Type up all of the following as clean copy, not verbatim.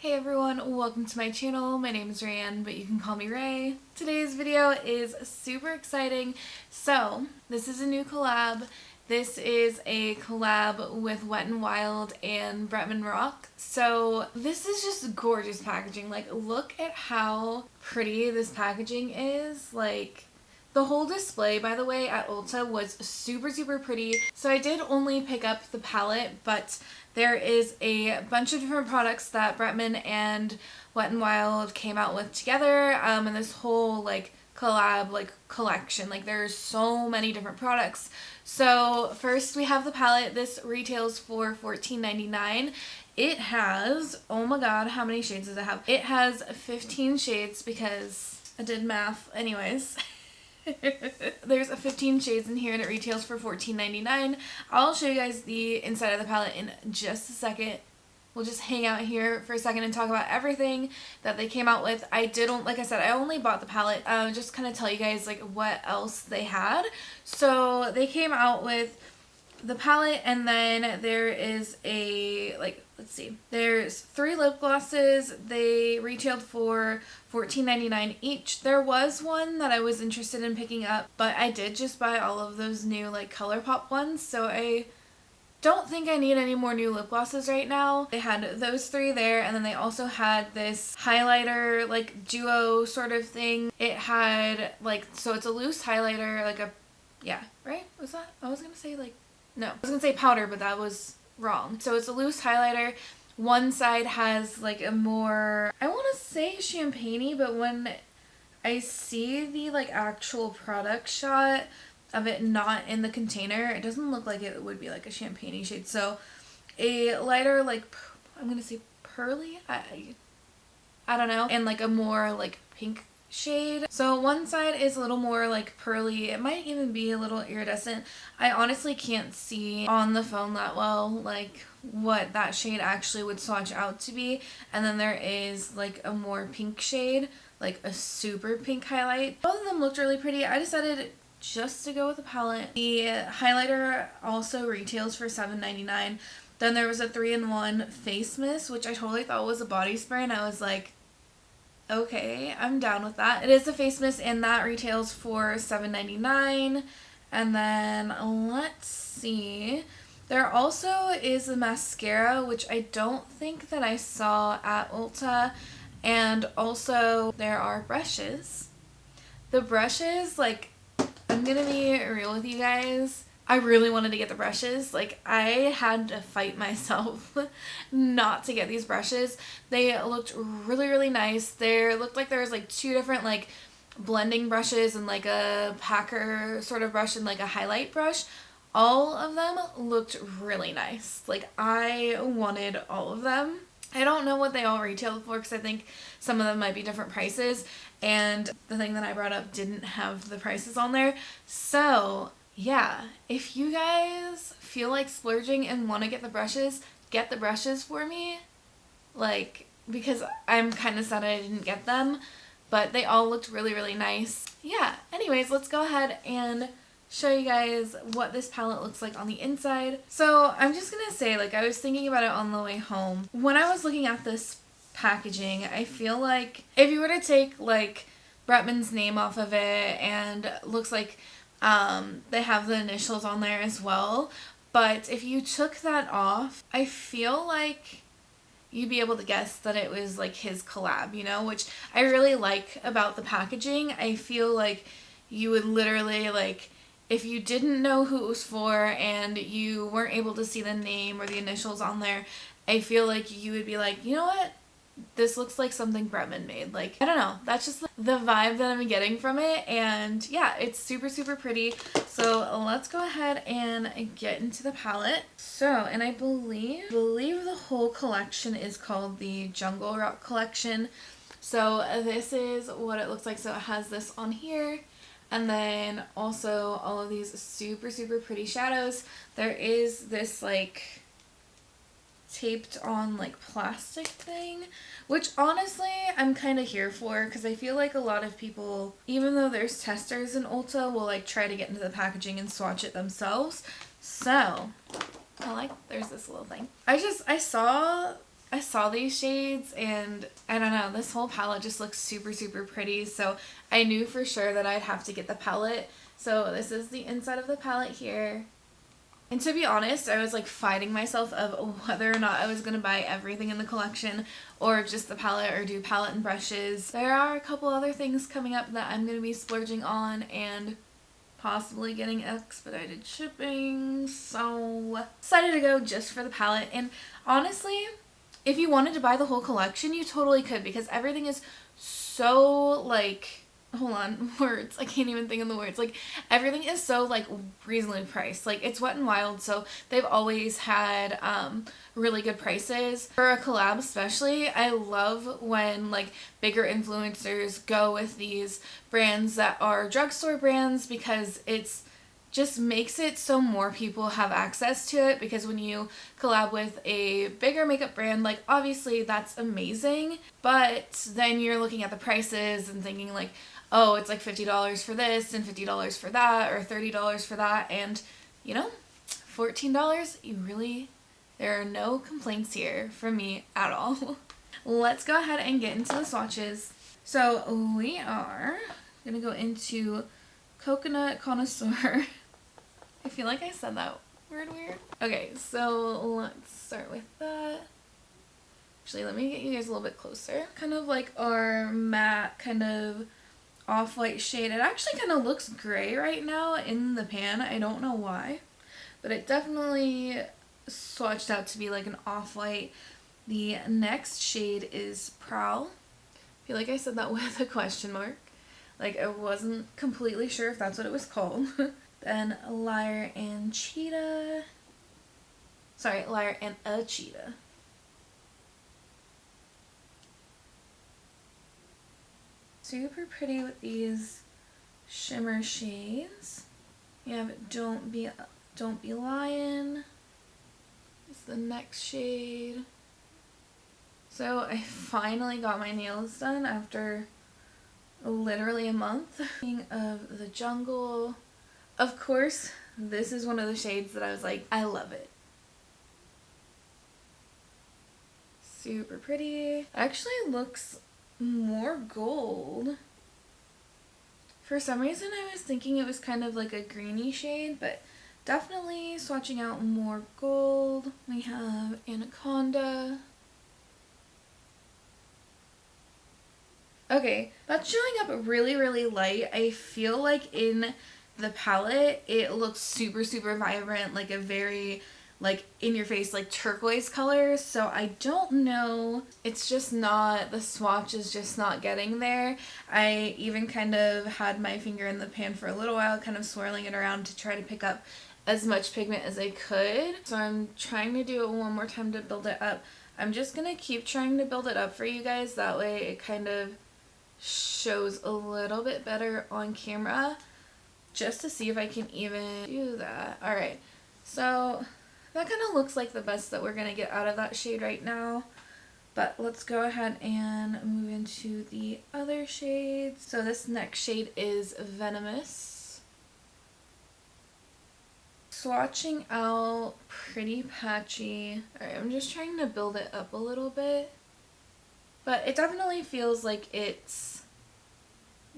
Hey everyone, welcome to my channel. My name is Raeann, but you can call me Ray. Today's video is super exciting. So, this is a new collab. This is a collab with Wet n Wild and Bretman Rock. So, this is just gorgeous packaging. Like, look at how pretty this packaging is. Like, the whole display, by the way, at Ulta was super pretty. So I did only pick up the palette, but there is a bunch of different products that Bretman and Wet n Wild came out with together, and this whole like collab collection. Like there's so many different products. So first we have the palette. This retails for $14.99. It has, oh my god, how many shades does it have? It has 15 shades because I did math anyways. There's 15 shades in here and it retails for $14.99. I'll show you guys the inside of the palette in just a second. We'll just hang out here for a second and talk about everything that they came out with. Like I said, I only bought the palette, just kind of tell you guys like what else they had. So they came out with the palette, and then there is a, let's see, there's 3 lip glosses. They retailed for $14.99 each. There was one that I was interested in picking up, but I did just buy all of those new like ColourPop ones, so I don't think I need any more new lip glosses right now. They had those 3 there, and then they also had this highlighter like duo sort of thing. It had like, so it's a loose highlighter, like a, yeah, right? Was that? I was gonna say like, no, I was gonna say powder, but that was wrong. So it's a loose highlighter. One side has like a more, I want to say champagne-y, but when I see the like actual product shot of it not in the container, it doesn't look like it would be like a champagne-y shade. So a lighter, like, I'm gonna say pearly, I don't know, and like a more like pink shade. So one side is a little more like pearly. It might even be a little iridescent. I honestly can't see on the phone that well like what that shade actually would swatch out to be. And then there is like a more pink shade, like a super pink highlight. Both of them looked really pretty. I decided just to go with the palette. The highlighter also retails for $7.99. Then there was a 3-in-1 face mist, which I totally thought was a body spray, and I was like, okay, I'm down with that. It is a face mist, and that retails for $7.99. And then let's see, there also is a mascara, which I don't think that I saw at Ulta. And also there are brushes. The brushes, like, I'm gonna be real with you guys, I really wanted to get the brushes. Like, I had to fight myself not to get these brushes. They looked really nice. There looked like there was like 2 different like blending brushes and like a packer sort of brush and like a highlight brush. All of them looked really nice. Like, I wanted all of them. I don't know what they all retailed for because I think some of them might be different prices, and the thing that I brought up didn't have the prices on there. So yeah, if you guys feel like splurging and want to get the brushes for me. Like, because I'm kind of sad I didn't get them, but they all looked really nice. Yeah, anyways, let's go ahead and show you guys what this palette looks like on the inside. So I'm just gonna say, like, I was thinking about it on the way home. When I was looking at this packaging, I feel like if you were to take like Bretman's name off of it, and looks like they have the initials on there as well, but if you took that off, I feel like you'd be able to guess that it was like his collab, you know, which I really like about the packaging. I feel like you would literally, like, if you didn't know who it was for and you weren't able to see the name or the initials on there, I feel like you would be like, you know what? This looks like something Bretman made. Like, I don't know. That's just the vibe that I'm getting from it. And yeah, it's super pretty. So let's go ahead and get into the palette. So, and I believe the whole collection is called the Jungle Rock collection. So this is what it looks like. So it has this on here. And then also all of these super pretty shadows. There is this like taped on like plastic thing, which honestly I'm kind of here for, because I feel like a lot of people, even though there's testers in Ulta, will like try to get into the packaging and swatch it themselves. So I like, there's this little thing. I saw I saw these shades and I don't know, this whole palette just looks super, super pretty. So I knew for sure that I'd have to get the palette. So this is the inside of the palette here. And to be honest, I was like fighting myself of whether or not I was going to buy everything in the collection or just the palette or do palette and brushes. There are a couple other things coming up that I'm going to be splurging on and possibly getting expedited shipping. So excited to go just for the palette. And honestly, if you wanted to buy the whole collection, you totally could because everything is so like... Hold on, words. I can't even think of the words. Like, everything is so, like, reasonably priced. Like, it's Wet n Wild, so they've always had really good prices. For a collab especially, I love when, like, bigger influencers go with these brands that are drugstore brands because it's just makes it so more people have access to it, because when you collab with a bigger makeup brand, like obviously that's amazing, but then you're looking at the prices and thinking like, oh, it's like $50 for this and $50 for that or $30 for that, and you know, $14, there are no complaints here from me at all. Let's go ahead and get into the swatches. So we are gonna go into Coconut Connoisseur. I feel like I said that word weird. Okay, so let's start with that. Actually, let me get you guys a little bit closer. Kind of like our matte kind of off-white shade. It actually kind of looks gray right now in the pan. I don't know why, but it definitely swatched out to be like an off-white. The next shade is Prowl. I feel like I said that with a question mark. Like I wasn't completely sure if that's what it was called. Then Liar and Cheetah. Sorry, Liar and a Cheetah. Super pretty with these shimmer shades. You have Don't Be Lying. It's the next shade. So I finally got my nails done after literally a month. King of the Jungle. Of course, this is one of the shades that I was like, I love it. Super pretty. It actually looks more gold. For some reason I was thinking it was kind of like a greeny shade, but definitely swatching out more gold. We have Anaconda. Okay, that's showing up really, really light. I feel like in the palette it looks super, super vibrant, like a very like in your face like turquoise color. So I don't know, it's just not, the swatch is just not getting there. I even kind of had my finger in the pan for a little while, kind of swirling it around to try to pick up as much pigment as I could. So I'm trying to do it one more time to build it up. I'm just gonna keep trying to build it up for you guys, that way it kind of shows a little bit better on camera, just to see if I can even do that. Alright, so that kind of looks like the best that we're going to get out of that shade right now. But let's go ahead and move into the other shades. So this next shade is Venomous. Swatching out Pretty Patchy. Alright, I'm just trying to build it up a little bit. But it definitely feels like it's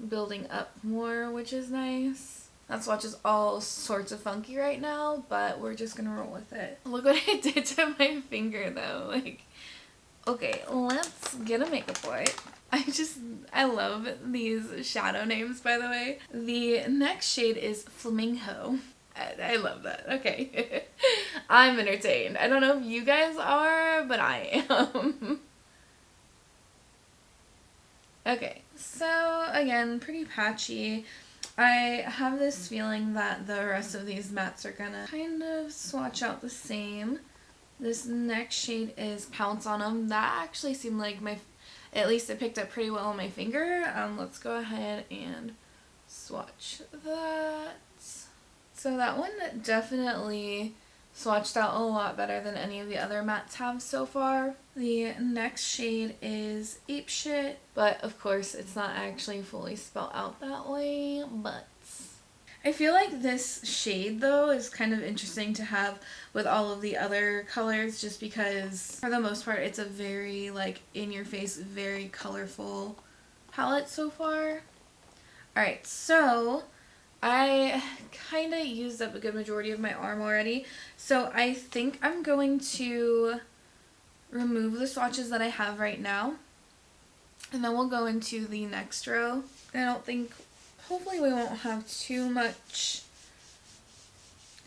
building up more, which is nice. That swatch is all sorts of funky right now, but we're just gonna roll with it. Look what it did to my finger though. Like, okay, let's get a makeup wipe. I love these shadow names, by the way. The next shade is Flamingo. I love that. Okay. I'm entertained. I don't know if you guys are, but I am. Okay, so again, Pretty Patchy. I have this feeling that the rest of these mattes are gonna kind of swatch out the same. This next shade is Pounce on 'em. That actually seemed like at least it picked up pretty well on my finger. Let's go ahead and swatch that. So that one definitely swatched out a lot better than any of the other mattes have so far. The next shade is Ape Shit, but of course it's not actually fully spelled out that way, but I feel like this shade though is kind of interesting to have with all of the other colors, just because for the most part it's a very like in your face, very colorful palette so far. Alright, so I kind of used up a good majority of my arm already, so I think I'm going to remove the swatches that I have right now, and then we'll go into the next row. I don't think, hopefully we won't have too much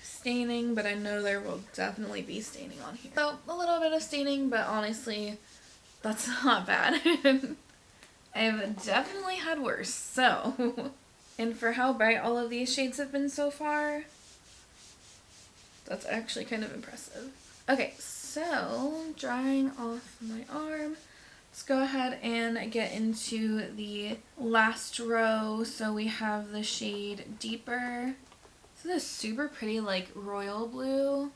staining, but I know there will definitely be staining on here. So a little bit of staining, but honestly, that's not bad. I've definitely had worse, so. And for how bright all of these shades have been so far, that's actually kind of impressive. Okay, so drying off my arm, let's go ahead and get into the last row. So we have the shade Deeper. This is a super pretty like royal blue.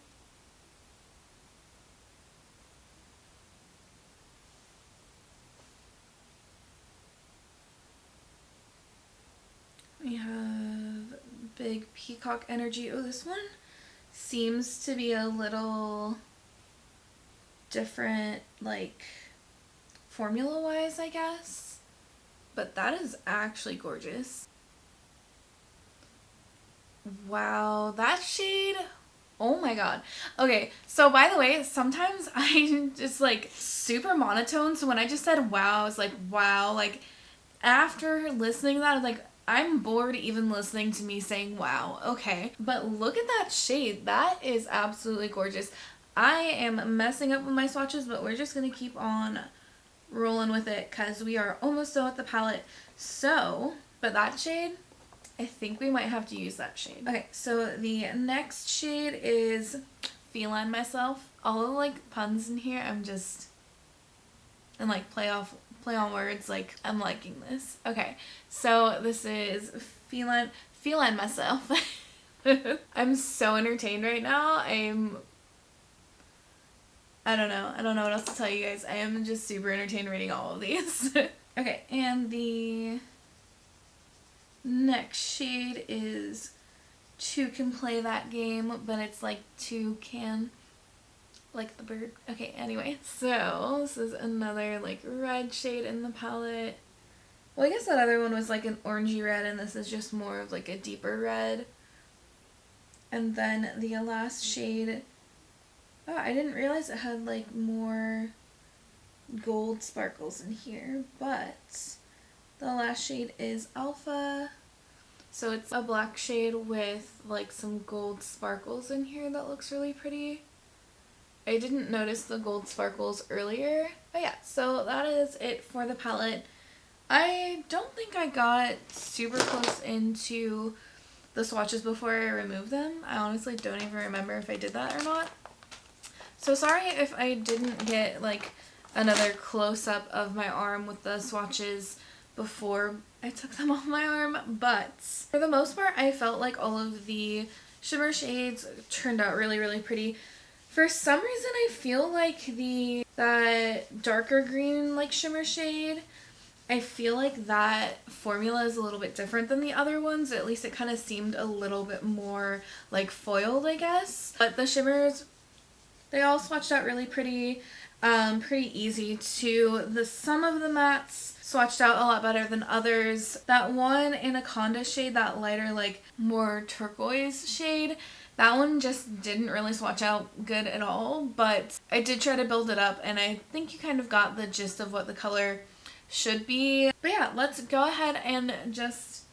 We have Big Peacock Energy. Oh, this one seems to be a little different, like formula-wise, I guess. But that is actually gorgeous. Wow, that shade, oh my god. Okay, so by the way, sometimes I'm just like super monotone, so when I just said wow, I was like, wow. Like after listening to that, I was like, I'm bored even listening to me saying wow. Okay, but look at that shade. That is absolutely gorgeous. I am messing up with my swatches, but we're just gonna keep on rolling with it because we are almost done with the palette. So, but that shade, I think we might have to use that shade. Okay, so the next shade is Feline Myself. All of like puns in here, I'm just, and like play on words, like I'm liking this. Okay, so this is Feline Myself. I'm so entertained right now. I don't know what else to tell you guys. I am just super entertained reading all of these. Okay, and the next shade is Two Can Play That Game, but it's like two can, like the bird. Okay, anyway, so this is another like red shade in the palette. Well, I guess that other one was like an orangey red, and this is just more of like a deeper red. And then the last shade, oh, I didn't realize it had like more gold sparkles in here, but the last shade is Alpha. So it's a black shade with like some gold sparkles in here that looks really pretty. I didn't notice the gold sparkles earlier, but yeah, so that is it for the palette. I don't think I got super close into the swatches before I removed them. I honestly don't even remember if I did that or not. So sorry if I didn't get like another close-up of my arm with the swatches before I took them off my arm, but for the most part I felt like all of the shimmer shades turned out really, really pretty. For some reason I feel like that darker green like shimmer shade, I feel like that formula is a little bit different than the other ones. At least it kind of seemed a little bit more like foiled, I guess. But the shimmers, they all swatched out really pretty, pretty easy too. Some of the mattes swatched out a lot better than others. That one Anaconda shade, that lighter like more turquoise shade, that one just didn't really swatch out good at all, but I did try to build it up, and I think you kind of got the gist of what the color should be. But yeah, let's go ahead and just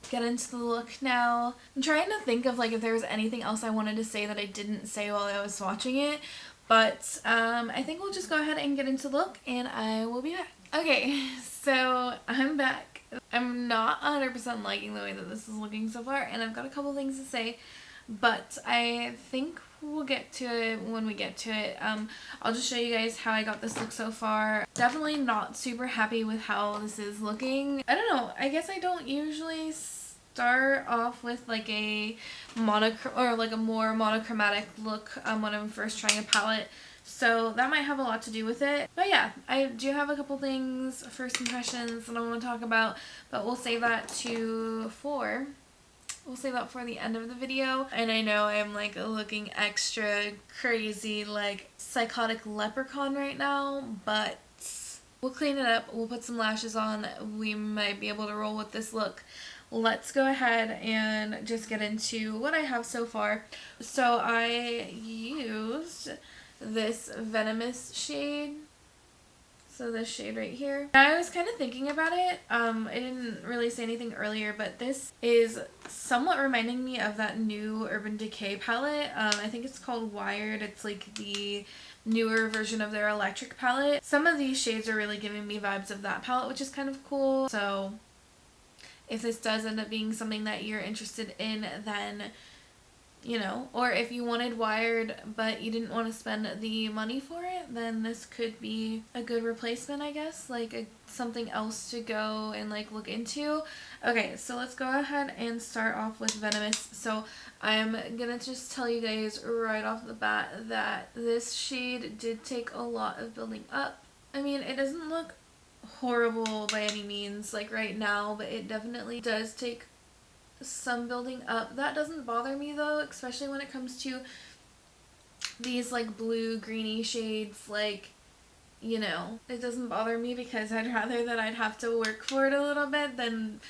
get into the look now. I'm trying to think of like if there was anything else I wanted to say that I didn't say while I was swatching it, but I think we'll just go ahead and get into the look, and I will be back. Okay, so I'm back. I'm not 100% liking the way that this is looking so far, and I've got a couple things to say, but I think we'll get to it when we get to it. I'll just show you guys how I got this look so far. Definitely not super happy with how this is looking. I don't know, I guess I don't usually start off with like a more monochromatic look when I'm first trying a palette, so that might have a lot to do with it. But yeah, I do have a couple things, first impressions that I want to talk about, but we'll save that for we'll save that for the end of the video. And I know I'm like looking extra crazy like psychotic leprechaun right now, but we'll clean it up. We'll put some lashes on. We might be able to roll with this look. Let's go ahead and just get into what I have so far. So I used this Venomous shade. So this shade right here. I was kind of thinking about it. I didn't really say anything earlier, but this is somewhat reminding me of that new Urban Decay palette. I think it's called Wired. It's like the newer version of their electric palette. Some of these shades are really giving me vibes of that palette, which is kind of cool. So if this does end up being something that you're interested in, then, you know, or if you wanted Wired but you didn't want to spend the money for it, then this could be a good replacement, I guess, like something else to go and like look into. Okay, so let's go ahead and start off with Venomous. So I'm gonna just tell you guys right off the bat that this shade did take a lot of building up. I mean, it doesn't look horrible by any means like right now, but it definitely does take some building up. That doesn't bother me though, especially when it comes to these like blue greeny shades. Like, you know, it doesn't bother me because I'd rather that I'd have to work for it a little bit than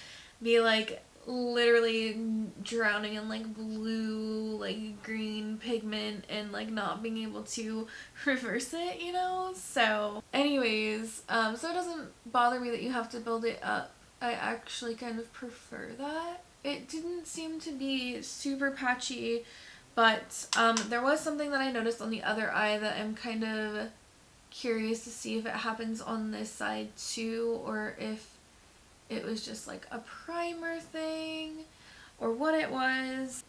be like literally drowning in like blue like green pigment and like not being able to reverse it, you know. So anyways, so it doesn't bother me that you have to build it up. I actually kind of prefer that. It didn't seem to be super patchy, but there was something that I noticed on the other eye that I'm kind of curious to see if it happens on this side too, or if it was just like a primer thing or what it was.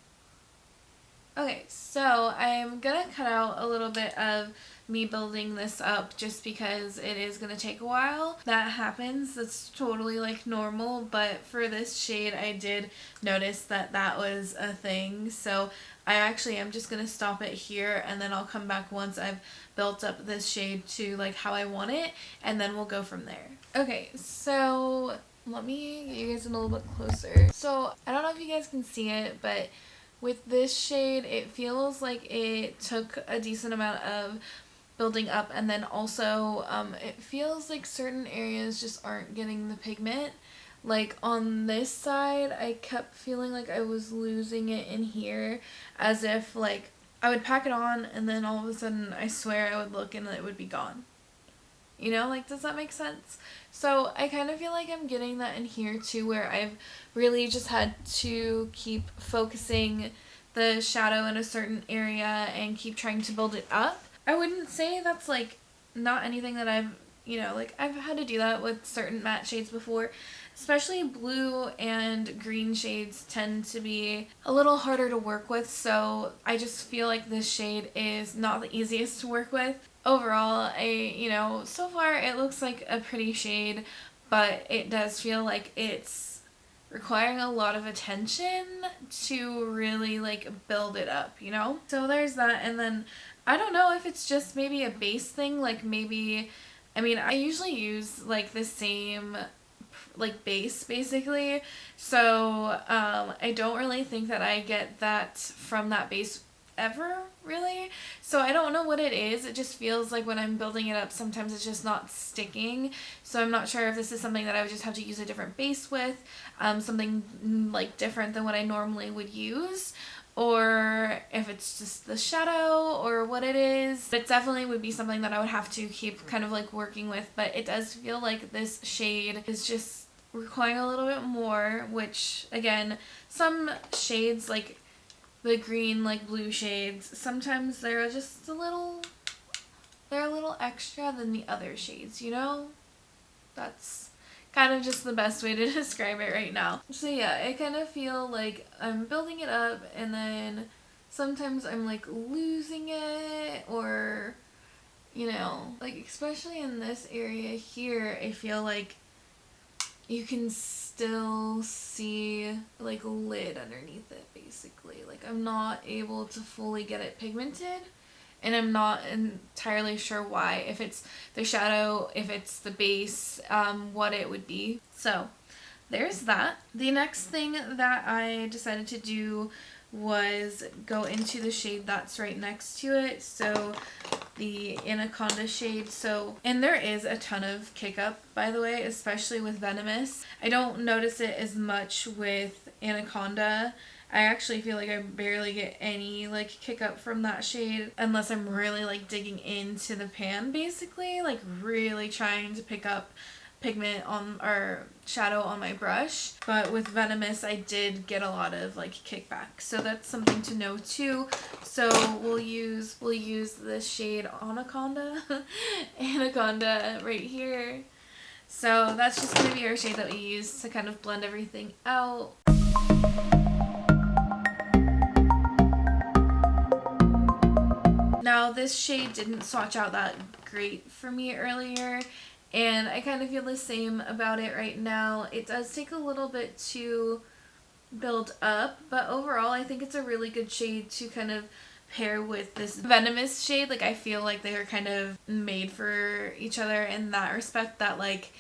Okay, so I'm gonna cut out a little bit of me building this up just because it is gonna take a while. That happens, that's totally like normal, but for this shade I did notice that that was a thing. So I actually am just gonna stop it here and then I'll come back once I've built up this shade to like how I want it, and then we'll go from there. Okay, so let me get you guys a little bit closer. So I don't know if you guys can see it, but with this shade, it feels like it took a decent amount of building up, and then also it feels like certain areas just aren't getting the pigment. Like on this side, I kept feeling like I was losing it in here, as if like I would pack it on and then all of a sudden I swear I would look and it would be gone. You know, like, does that make sense? So I kind of feel like I'm getting that in here too, where I've really just had to keep focusing the shadow in a certain area and keep trying to build it up. I wouldn't say that's like not anything that I've, you know, like I've had to do that with certain matte shades before. Especially blue and green shades tend to be a little harder to work with, so I just feel like this shade is not the easiest to work with. Overall, you know, so far it looks like a pretty shade, but it does feel like it's requiring a lot of attention to really like build it up, you know? So there's that, and then I don't know if it's just maybe a base thing, like maybe, I mean, I usually use like the same like base basically, so I don't really think that I get that from that base ever, really. So I don't know what it is. It just feels like when I'm building it up, sometimes it's just not sticking. So I'm not sure if this is something that I would just have to use a different base with, something like different than what I normally would use, or if it's just the shadow or what it is. But it definitely would be something that I would have to keep kind of like working with. But it does feel like this shade is just requiring a little bit more, which again, some shades like the green, like blue shades, sometimes they're just a little extra than the other shades, you know? That's kind of just the best way to describe it right now. So yeah, I kind of feel like I'm building it up and then sometimes I'm like losing it, or, you know, like especially in this area here, I feel like you can still see like a lid underneath it basically. Like I'm not able to fully get it pigmented, and I'm not entirely sure why. If it's the shadow, if it's the base, what it would be. So there's that. The next thing that I decided to do was go into the shade that's right next to it, so the Anaconda shade. And there is a ton of kick up, by the way, especially with Venomous. I don't notice it as much with Anaconda. I actually feel like I barely get any like kick up from that shade unless I'm really like digging into the pan, basically, like really trying to pick up pigment on or shadow on my brush. But with Venomous I did get a lot of like kickback, so that's something to know too. So we'll use this shade Anaconda Anaconda right here. So that's just going to be our shade that we use to kind of blend everything out. Now this shade didn't swatch out that great for me earlier, and I kind of feel the same about it right now. It does take a little bit to build up, but overall I think it's a really good shade to kind of pair with this Venomous shade. Like I feel like they are kind of made for each other in that respect, that like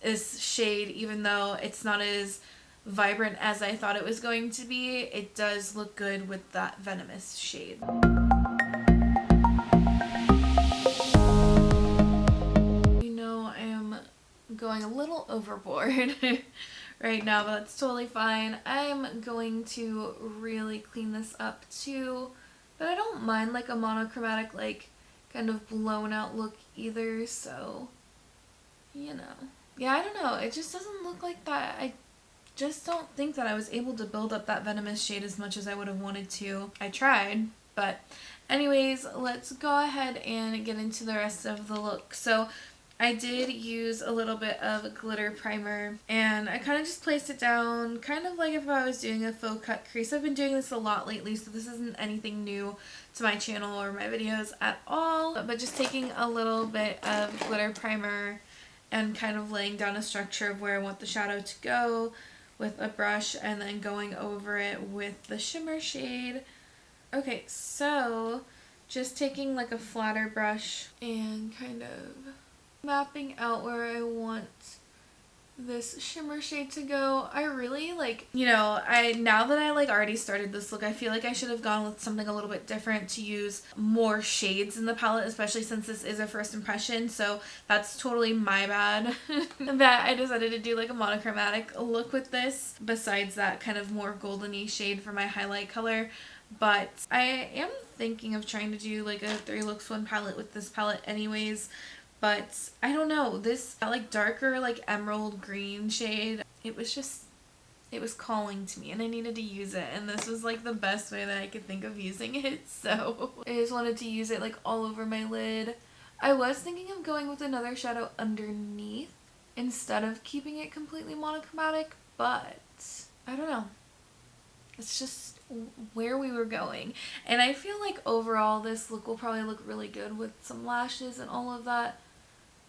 this shade, even though it's not as vibrant as I thought it was going to be, it does look good with that Venomous shade. Going a little overboard right now, but that's totally fine. I'm going to really clean this up too, but I don't mind like a monochromatic, like kind of blown out look either, so you know. Yeah, I don't know, it just doesn't look like that. I just don't think that I was able to build up that Venomous shade as much as I would have wanted to. I tried, but anyways, let's go ahead and get into the rest of the look. So I did use a little bit of glitter primer, and I kind of just placed it down, kind of like if I was doing a faux cut crease. I've been doing this a lot lately, so this isn't anything new to my channel or my videos at all, but just taking a little bit of glitter primer and kind of laying down a structure of where I want the shadow to go with a brush, and then going over it with the shimmer shade. Okay, so just taking like a flatter brush and kind of mapping out where I want this shimmer shade to go. I really like, now that I like already started this look, I feel like I should have gone with something a little bit different to use more shades in the palette, especially since this is a first impression. So that's totally my bad that I decided to do like a monochromatic look with this, besides that kind of more goldeny shade for my highlight color. But I am thinking of trying to do like a 3 looks 1 palette with this palette anyways. But I don't know, this like darker like emerald green shade, it was calling to me and I needed to use it, and this was like the best way that I could think of using it, so I just wanted to use it like all over my lid. I was thinking of going with another shadow underneath instead of keeping it completely monochromatic, but I don't know. It's just where we were going. And I feel like overall this look will probably look really good with some lashes and all of that.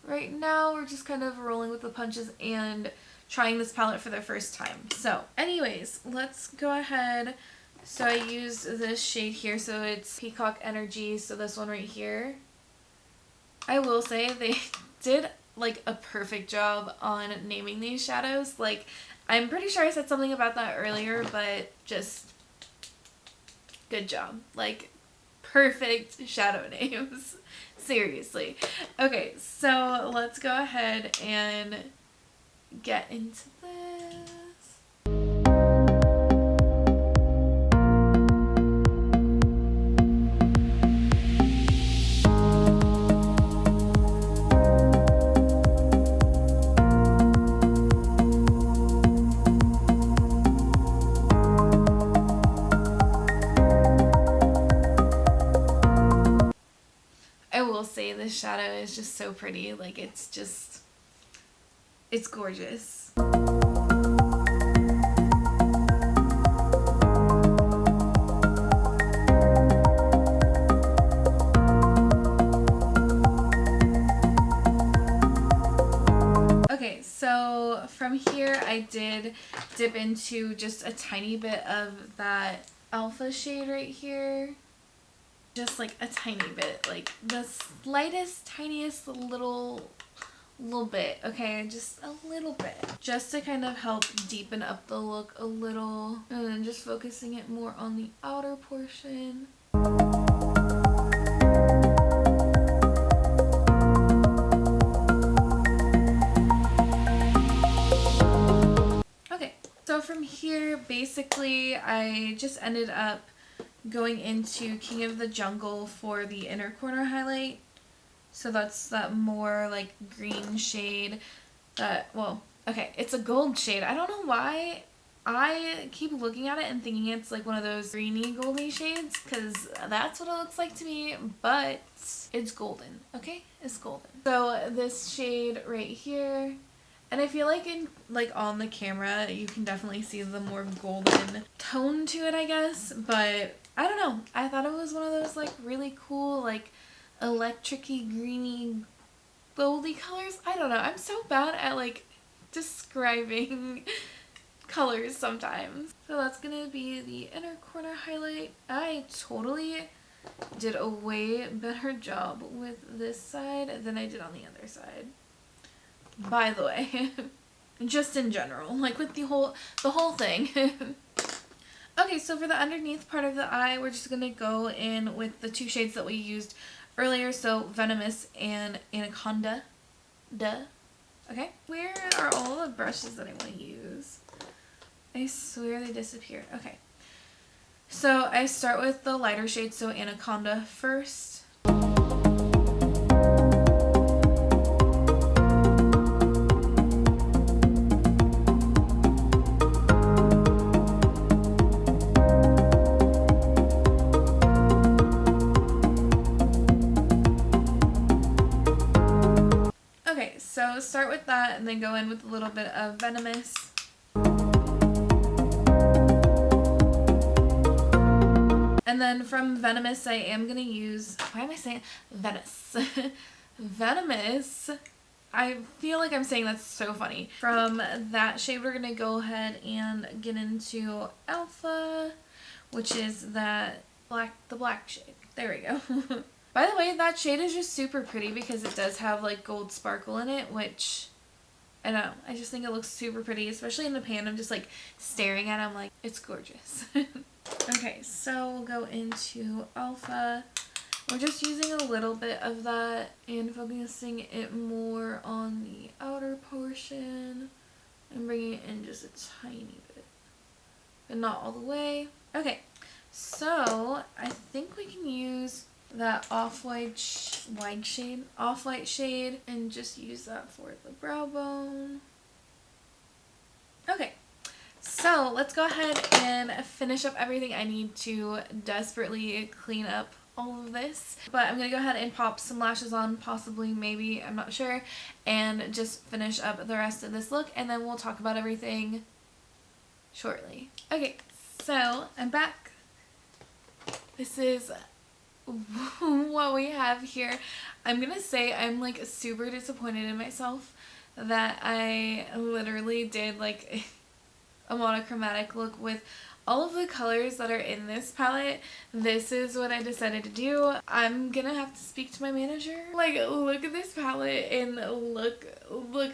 Right now we're just kind of rolling with the punches and trying this palette for the first time. So anyways, let's go ahead. So I used this shade here, so it's Peacock Energy, so this one right here. I will say they did like a perfect job on naming these shadows. Like, I'm pretty sure I said something about that earlier, but just good job. Like, perfect shadow names. Seriously. Okay, so let's go ahead and get into this. Say this shadow is just so pretty. Like, it's gorgeous. Okay, so from here I did dip into just a tiny bit of that alpha shade right here. Just like a tiny bit, like the slightest, tiniest little little bit, okay? Just a little bit. Just to kind of help deepen up the look a little. And then just focusing it more on the outer portion. Okay, so from here, basically, I just ended up going into King of the Jungle for the inner corner highlight. So that's that more like green shade that, well, okay, it's a gold shade. I don't know why I keep looking at it and thinking it's like one of those greeny goldy shades, because that's what it looks like to me, but it's golden, okay? It's golden. So this shade right here, and I feel like on the camera you can definitely see the more golden tone to it, I guess, but I don't know. I thought it was one of those like really cool like electric-y, greeny, goldy colors. I don't know. I'm so bad at like describing colors sometimes. So that's gonna be the inner corner highlight. I totally did a way better job with this side than I did on the other side. By the way, just in general, like with the whole thing. Okay, so for the underneath part of the eye, we're just gonna go in with the two shades that we used earlier, so Venomous and Anaconda. Duh. Okay. Where are all the brushes that I want to use? I swear they disappeared. Okay. So I start with the lighter shade, so Anaconda first. So start with that and then go in with a little bit of Venomous. And then from Venomous I am going to use, why am I saying Venice? Venomous. I feel like I'm saying that's so funny. From that shade we're going to go ahead and get into Alpha, which is that the black shade. There we go. By the way, that shade is just super pretty because it does have like gold sparkle in it, which, I don't know, I just think it looks super pretty, especially in the pan. I'm just like staring at it, I'm like, it's gorgeous. Okay, so we'll go into Alpha. We're just using a little bit of that and focusing it more on the outer portion and bringing it in just a tiny bit, but not all the way. Okay, so I think we can use that off-white shade and just use that for the brow bone. Okay, so let's go ahead and finish up everything. I need to desperately clean up all of this, but I'm gonna go ahead and pop some lashes on, possibly, maybe, I'm not sure, and just finish up the rest of this look, and then we'll talk about everything shortly. Okay, so I'm back. This is what we have here. I'm gonna say I'm like super disappointed in myself that I literally did like a monochromatic look with all of the colors that are in this palette. This is what I decided to do. I'm gonna have to speak to my manager. Like, look at this palette and look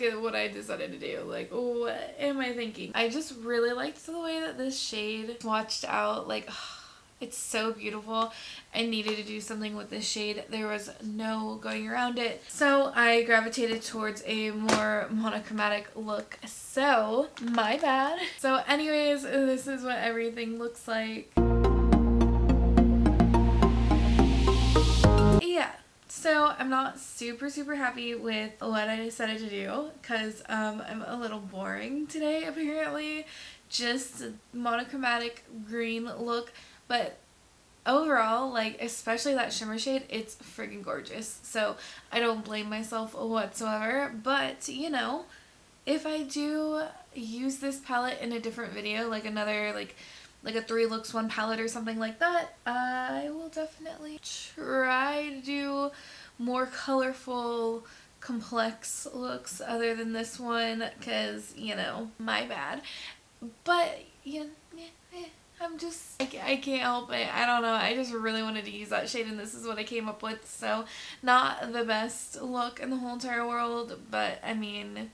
at what I decided to do. Like, what am I thinking? I just really liked the way that this shade swatched out. Like, it's so beautiful. I needed to do something with this shade. There was no going around it. So I gravitated towards a more monochromatic look. So, my bad. So anyways, this is what everything looks like. Yeah. So I'm not super happy with what I decided to do because I'm a little boring today apparently. Just a monochromatic green look. But overall, like, especially that shimmer shade, it's freaking gorgeous. So I don't blame myself whatsoever. But, you know, if I do use this palette in a different video, like another, like a 3 looks 1 palette or something like that, I will definitely try to do more colorful, complex looks other than this one. Because, you know, my bad. But, yeah. I can't help it. I don't know. I just really wanted to use that shade and this is what I came up with. So not the best look in the whole entire world, but I mean,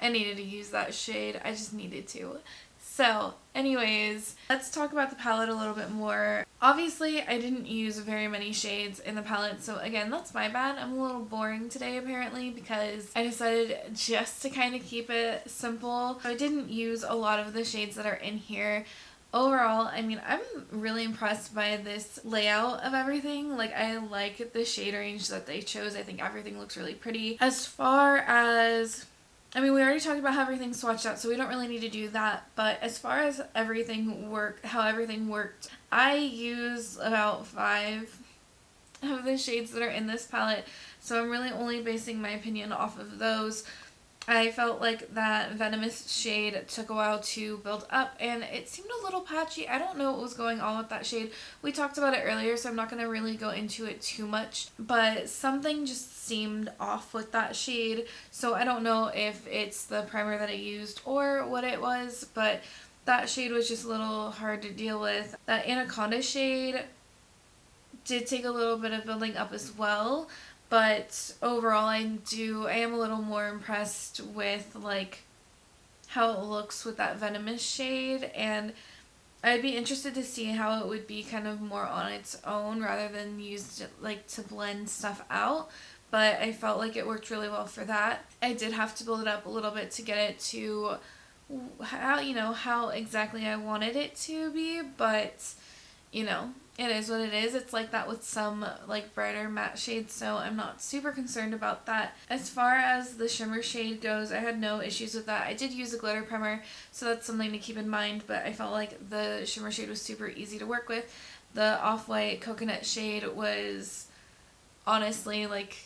I needed to use that shade. I just needed to. So anyways, let's talk about the palette a little bit more. Obviously, I didn't use very many shades in the palette, so again, that's my bad. I'm a little boring today apparently because I decided just to kind of keep it simple. I didn't use a lot of the shades that are in here. Overall, I mean, I'm really impressed by this layout of everything. Like, I like the shade range that they chose. I think everything looks really pretty. As far as, I mean, we already talked about how everything's swatched out, so we don't really need to do that. But as far as how everything worked, I use about 5 of the shades that are in this palette, so I'm really only basing my opinion off of those. I felt like that Venomous shade took a while to build up and it seemed a little patchy. I don't know what was going on with that shade. We talked about it earlier, so I'm not going to really go into it too much, but something just seemed off with that shade. So I don't know if it's the primer that I used or what it was, but that shade was just a little hard to deal with. That Anaconda shade did take a little bit of building up as well. But overall, I am a little more impressed with like how it looks with that Venomous shade, and I'd be interested to see how it would be kind of more on its own rather than used like to blend stuff out. But I felt like it worked really well for that. I did have to build it up a little bit to get it to how exactly I wanted it to be, but it is what it is. It's like that with some like brighter matte shades, so I'm not super concerned about that. As far as the shimmer shade goes, I had no issues with that. I did use a glitter primer, so that's something to keep in mind, but I felt like the shimmer shade was super easy to work with. The off-white coconut shade was honestly like,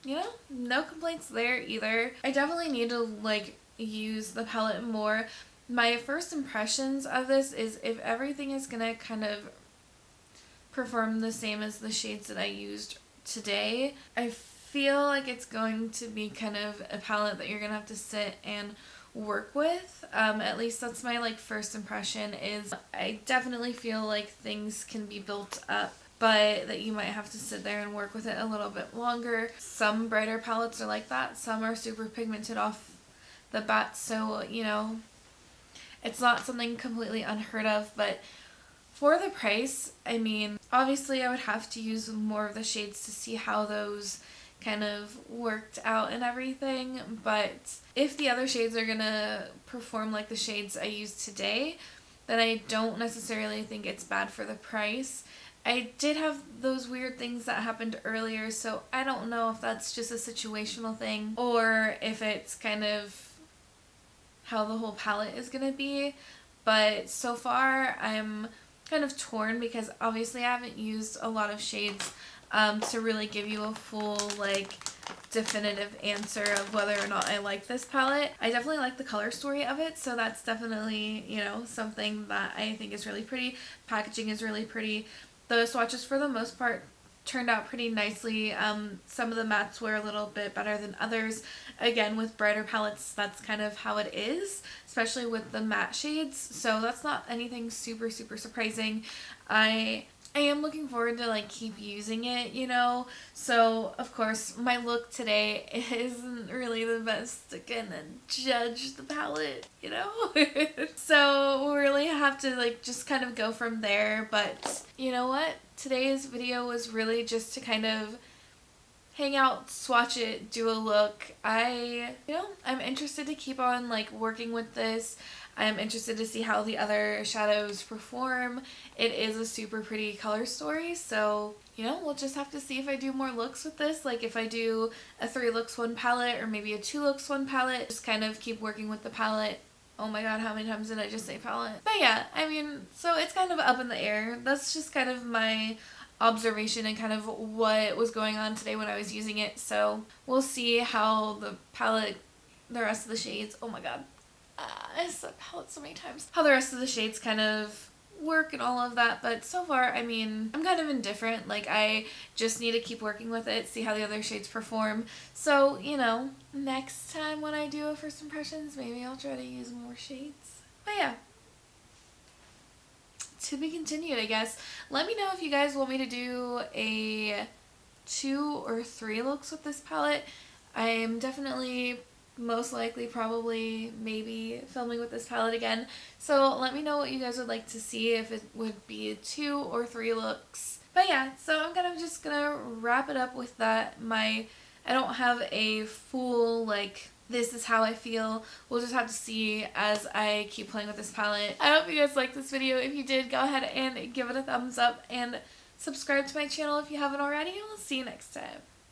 no complaints there either. I definitely need to like use the palette more. My first impressions of this is if everything is gonna kind of perform the same as the shades that I used today, I feel like it's going to be kind of a palette that you're gonna have to sit and work with. At least that's my like first impression. Is I definitely feel like things can be built up, but that you might have to sit there and work with it a little bit longer. Some brighter palettes are like that. Some are super pigmented off the bat, so it's not something completely unheard of. But for the price, I mean, obviously I would have to use more of the shades to see how those kind of worked out and everything, but if the other shades are gonna perform like the shades I used today, then I don't necessarily think it's bad for the price. I did have those weird things that happened earlier, so I don't know if that's just a situational thing or if it's kind of how the whole palette is gonna be. But so far I'm kind of torn because obviously I haven't used a lot of shades to really give you a full like definitive answer of whether or not I like this palette. I definitely like the color story of it, so that's definitely something that I think is really pretty. Packaging is really pretty. The swatches for the most part turned out pretty nicely. Some of the mattes were a little bit better than others. Again, with brighter palettes, that's kind of how it is, especially with the matte shades, so that's not anything super surprising. I am looking forward to like keep using it, so of course my look today isn't really the best to kind of judge the palette, so we'll really have to like just kind of go from there. But you know what? Today's video was really just to kind of hang out, swatch it, do a look. I'm interested to keep on like working with this. I'm interested to see how the other shadows perform. It is a super pretty color story, so we'll just have to see if I do more looks with this, like if I do a 3 looks 1 palette or maybe a 2 looks 1 palette. Just kind of keep working with the palette. Oh my god, how many times did I just say palette? But yeah, I mean, so it's kind of up in the air. That's just kind of my observation and kind of what was going on today when I was using it. So we'll see how the palette, the rest of the shades, oh my god, I said palette so many times, how the rest of the shades kind of work and all of that. But so far, I mean, I'm kind of indifferent. Like, I just need to keep working with it, see how the other shades perform. So, next time when I do a first impressions, maybe I'll try to use more shades. But yeah. to be continued, I guess. Let me know if you guys want me to do a 2 or 3 looks with this palette. I'm definitely, most likely, probably, maybe filming with this palette again. So let me know what you guys would like to see, if it would be 2 or 3 looks. But yeah, so I'm just gonna wrap it up with that. I don't have a full, like, this is how I feel. We'll just have to see as I keep playing with this palette. I hope you guys liked this video. If you did, go ahead and give it a thumbs up and subscribe to my channel if you haven't already. And I'll see you next time.